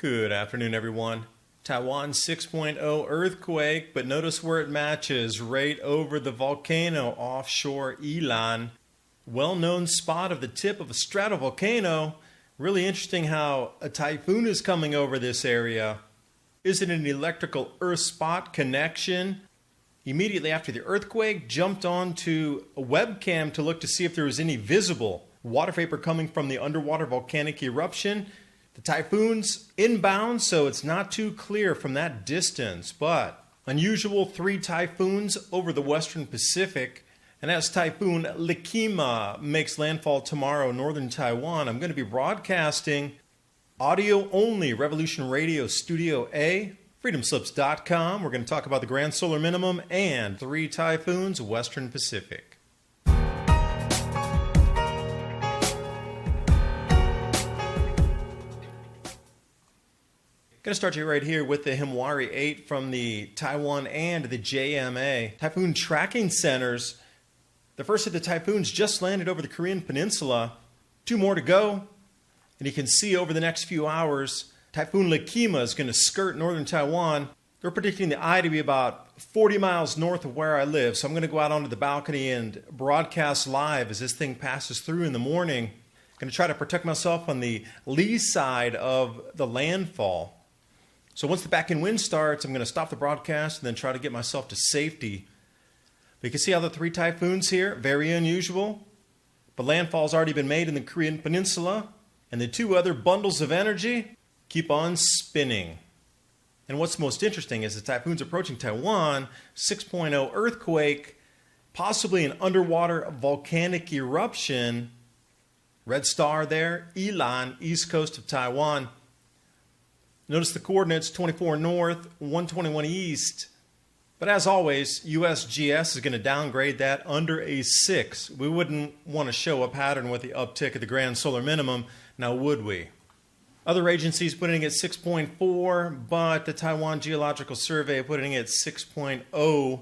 Good afternoon, everyone. Taiwan 6.0 earthquake, but notice where it matches, right over the volcano offshore Yilan. Well-known spot of the tip of a stratovolcano. Really interesting how a typhoon is coming over this area. Is it an electrical earth spot connection? Immediately after the earthquake, jumped onto a webcam to look to see if there was any visible water vapor coming from the underwater volcanic eruption. The typhoon's inbound, so it's not too clear from that distance, but unusual 3 typhoons over the western Pacific. And as Typhoon Likima makes landfall tomorrow, northern Taiwan, I'm going to be broadcasting audio only, Revolution Radio Studio A, freedomslips.com. We're going to talk about the grand solar minimum and 3 typhoons, western Pacific. Going to start you right here with the Himawari 8 from the Taiwan and the JMA Typhoon Tracking Centers. The first of the typhoons just landed over the Korean Peninsula. 2 more to go. And you can see over the next few hours, Typhoon Likima is going to skirt northern Taiwan. They're predicting the eye to be about 40 miles north of where I live. So I'm going to go out onto the balcony and broadcast live as this thing passes through in the morning. I'm going to try to protect myself on the lee side of the landfall. So once the back-end wind starts, I'm going to stop the broadcast and then try to get myself to safety. But you can see how the 3 typhoons here, very unusual. But landfall's already been made in the Korean Peninsula. And the 2 other bundles of energy keep on spinning. And what's most interesting is the typhoon's approaching Taiwan, 6.0 earthquake, possibly an underwater volcanic eruption. Red star there, Yilan, east coast of Taiwan. Notice the coordinates, 24 north, 121 east. But as always, USGS is going to downgrade that under a 6. We wouldn't want to show a pattern with the uptick of the grand solar minimum, now would we? Other agencies putting it at 6.4, but the Taiwan Geological Survey putting it at 6.0,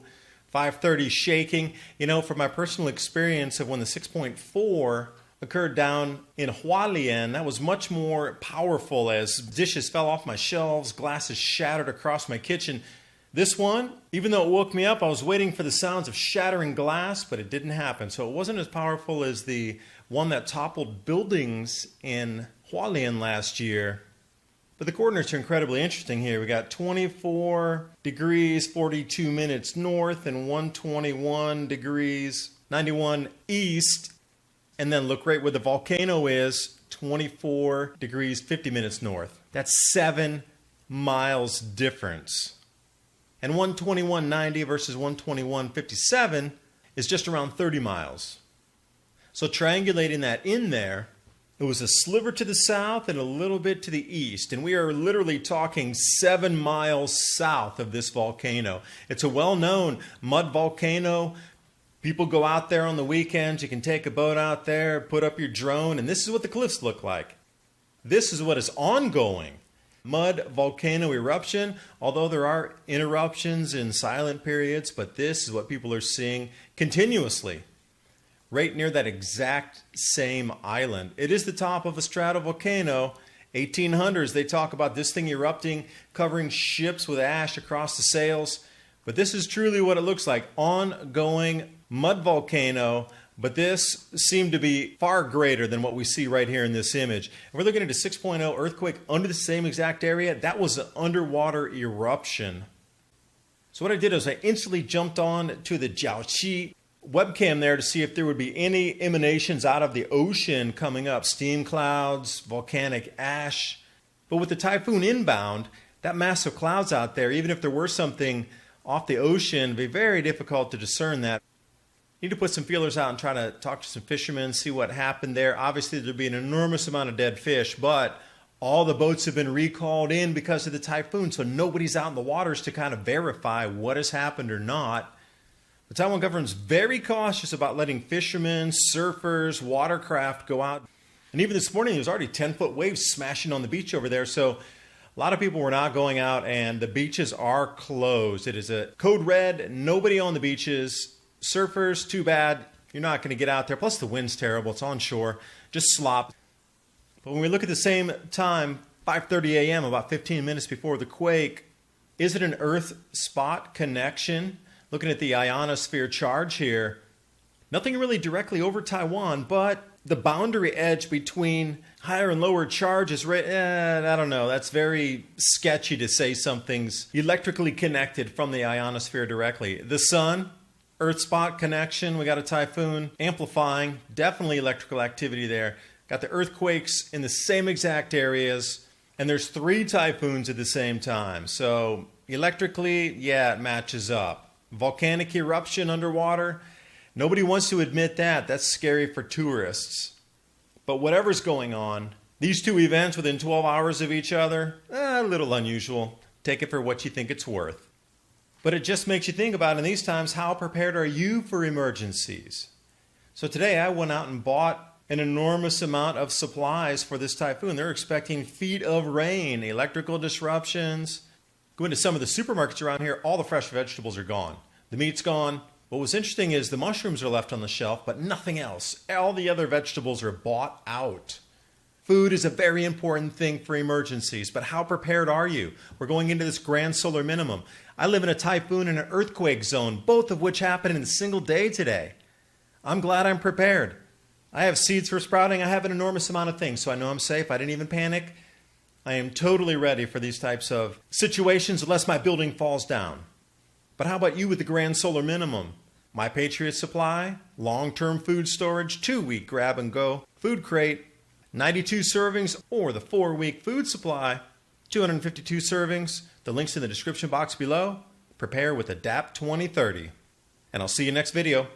530 shaking. You know, from my personal experience of when the 6.4 occurred down in Hualien, that was much more powerful as dishes fell off my shelves, glasses shattered across my kitchen. This one, even though it woke me up, I was waiting for the sounds of shattering glass, but it didn't happen. So it wasn't as powerful as the one that toppled buildings in Hualien last year. But the coordinates are incredibly interesting here. We got 24 degrees, 42 minutes north, and 121 degrees, 91 east. And then look right where the volcano is, 24 degrees, 50 minutes north. That's 7 miles difference. And 121.90 versus 121.57 is just around 30 miles. So triangulating that in there, it was a sliver to the south and a little bit to the east. And we are literally talking 7 miles south of this volcano. It's a well-known mud volcano. People go out there on the weekends. You can take a boat out there, put up your drone, and this is what the cliffs look like. This is what is ongoing. Mud volcano eruption, although there are interruptions in silent periods, but this is what people are seeing continuously. Right near that exact same island. It is the top of a stratovolcano. 1800s, they talk about this thing erupting, covering ships with ash across the sails. But this is truly what it looks like. Ongoing mud volcano, but this seemed to be far greater than what we see right here in this image. And we're looking at a 6.0 earthquake under the same exact area. That was an underwater eruption. So what I did is I instantly jumped on to the Jiaoqi webcam there to see if there would be any emanations out of the ocean coming up. Steam clouds, volcanic ash. But with the typhoon inbound, that mass of clouds out there, even if there were something off the ocean, it'd be very difficult to discern that. Need to put some feelers out and try to talk to some fishermen, see what happened there. Obviously, there'd be an enormous amount of dead fish, but all the boats have been recalled in because of the typhoon, so nobody's out in the waters to kind of verify what has happened or not. The Taiwan government's very cautious about letting fishermen, surfers, watercraft go out. And even this morning, there was already 10-foot waves smashing on the beach over there, so a lot of people were not going out, and the beaches are closed. It is a code red, nobody on the beaches. Surfers, too bad. You're not going to get out there. Plus the wind's terrible. It's onshore. Just slop. But when we look at the same time, 5:30 a.m., about 15 minutes before the quake. Is it an Earth spot connection? Looking at the ionosphere charge here, nothing really directly over Taiwan, but the boundary edge between higher and lower charge is right. I don't know. That's very sketchy to say something's electrically connected from the ionosphere directly. The sun, Earth spot connection. We got a typhoon amplifying. Definitely electrical activity there. Got the earthquakes in the same exact areas. And there's 3 typhoons at the same time. So electrically, yeah, it matches up. Volcanic eruption underwater. Nobody wants to admit that. That's scary for tourists. But whatever's going on, these 2 events within 12 hours of each other, a little unusual. Take it for what you think it's worth. But it just makes you think about, in these times, how prepared are you for emergencies? So today I went out and bought an enormous amount of supplies for this typhoon. They're expecting feet of rain, electrical disruptions. Go into some of the supermarkets around here, all the fresh vegetables are gone. The meat's gone. What was interesting is the mushrooms are left on the shelf, but nothing else. All the other vegetables are bought out. Food is a very important thing for emergencies, but how prepared are you? We're going into this grand solar minimum. I live in a typhoon and an earthquake zone, both of which happened in a single day today. I'm glad I'm prepared. I have seeds for sprouting. I have an enormous amount of things, so I know I'm safe. I didn't even panic. I am totally ready for these types of situations unless my building falls down. But how about you with the grand solar minimum? My Patriot Supply, long-term food storage, 2-week grab-and-go food crate, 92 servings, or the 4-week food supply, 252 servings. The link's in the description box below. Prepare with ADAPT 2030. And I'll see you next video.